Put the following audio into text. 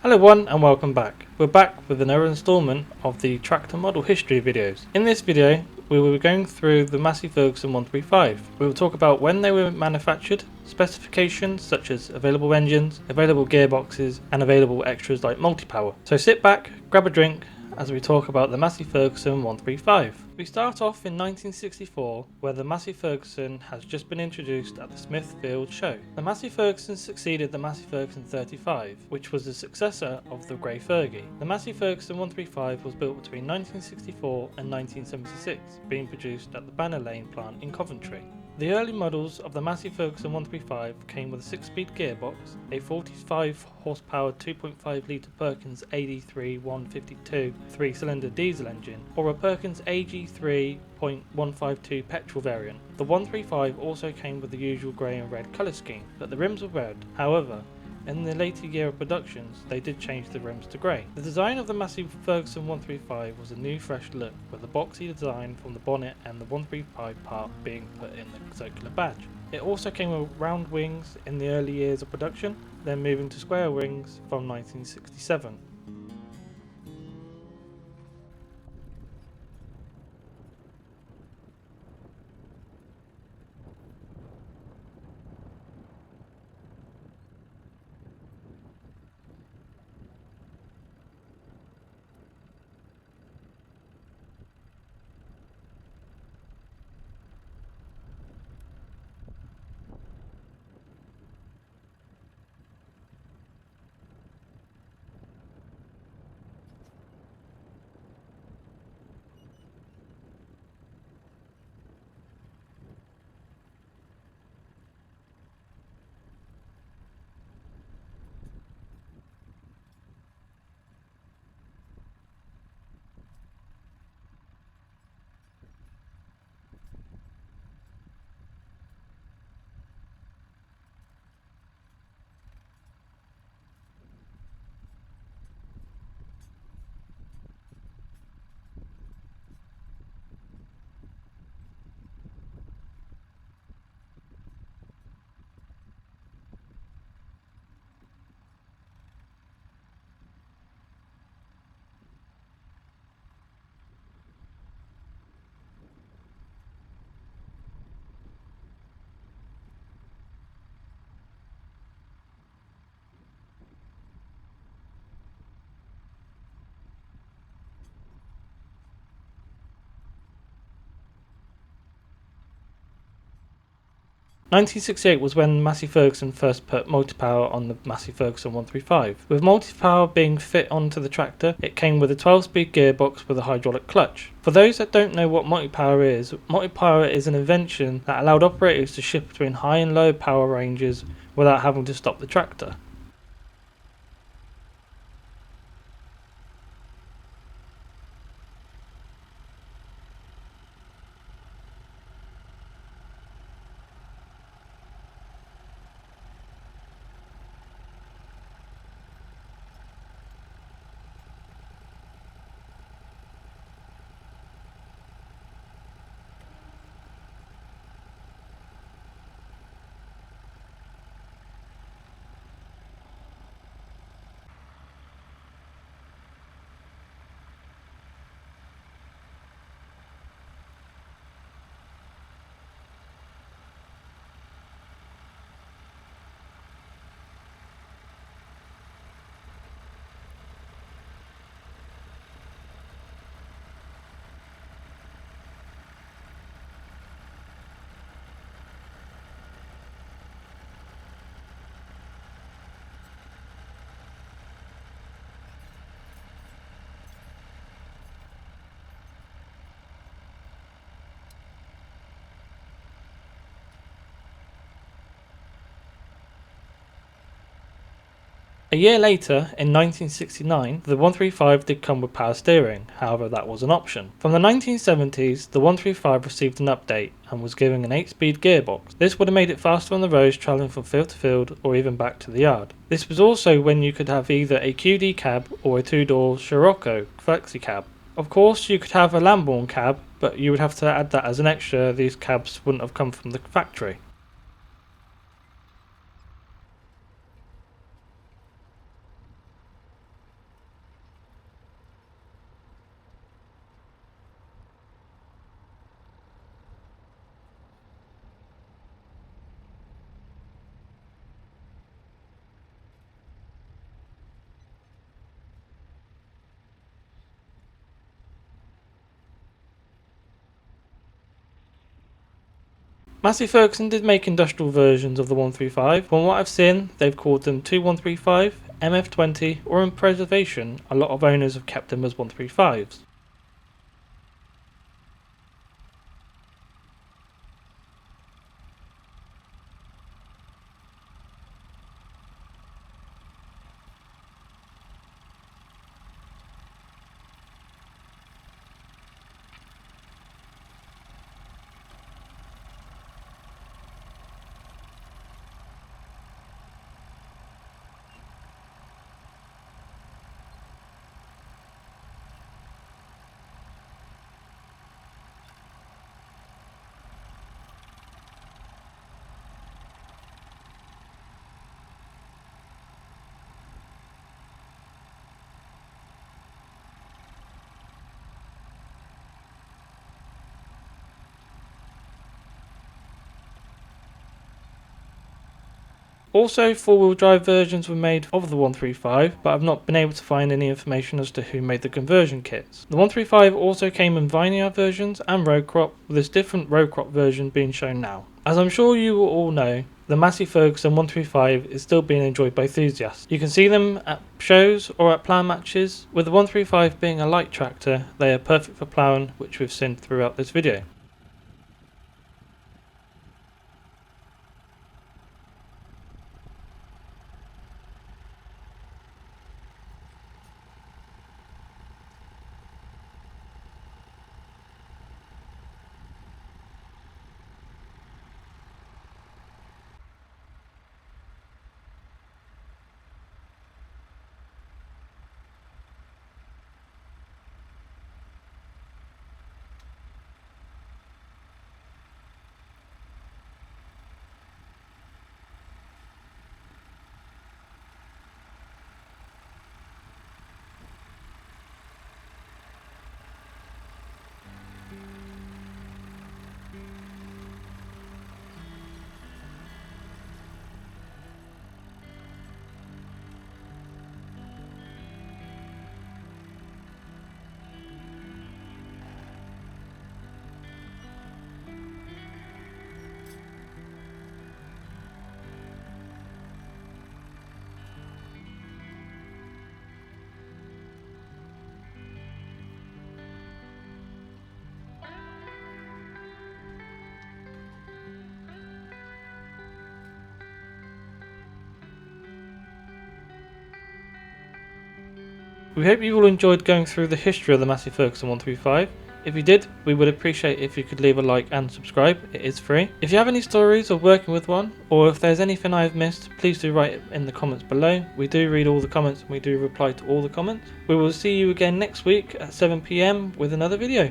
Hello everyone and welcome back. We're back with another installment of the tractor model history videos. In this video we will be going through the Massey Ferguson 135. We will talk about when they were manufactured, specifications such as available engines, available gearboxes and available extras like multi-power. So sit back, grab a drink as we talk about the Massey Ferguson 135. We start off in 1964 where the Massey Ferguson has just been introduced at the Smithfield show. The Massey Ferguson succeeded the Massey Ferguson 35, which was the successor of the Grey Fergie. The Massey Ferguson 135 was built between 1964 and 1976, being produced at the Banner Lane plant in Coventry. The early models of the Massey Ferguson 135 came with a 6-speed gearbox, a 45 horsepower 2.5 litre Perkins AD3 152 3-cylinder diesel engine, or a Perkins AG3.152 petrol variant. The 135 also came with the usual grey and red colour scheme, but the rims were red. However, in the later year of productions, they did change the rims to grey. The design of the Massey Ferguson 135 was a new fresh look, with the boxy design from the bonnet and the 135 part being put in the circular badge. It also came with round wings in the early years of production, then moving to square wings from 1967. 1968 was when Massey Ferguson first put multi-power on the Massey Ferguson 135. With multi-power being fit onto the tractor, it came with a 12-speed gearbox with a hydraulic clutch. For those that don't know what multi-power is an invention that allowed operators to shift between high and low power ranges without having to stop the tractor. A year later, in 1969, the 135 did come with power steering, however that was an option. From the 1970s, the 135 received an update and was given an 8-speed gearbox. This would have made it faster on the roads travelling from field to field or even back to the yard. This was also when you could have either a QD cab or a 2-door Scirocco flexi cab. Of course, you could have a Lamborn cab, but you would have to add that as an extra. These cabs wouldn't have come from the factory. Massey Ferguson did make industrial versions of the 135. From what I've seen, they've called them 2135, MF20, or in preservation, a lot of owners have kept them as 135s. Also, four-wheel drive versions were made of the 135, but I've not been able to find any information as to who made the conversion kits. The 135 also came in Vineyard versions and road crop, with this different road crop version being shown now. As I'm sure you will all know, the Massey Ferguson 135 is still being enjoyed by enthusiasts. You can see them at shows or at plough matches. With the 135 being a light tractor, they are perfect for ploughing, which we've seen throughout this video. We hope you all enjoyed going through the history of the Massey Ferguson 135. If you did, we would appreciate if you could leave a like and subscribe, it is free. If you have any stories of working with one, or if there's anything I've missed, please do write it in the comments below. We do read all the comments and we do reply to all the comments. We will see you again next week at 7 PM with another video.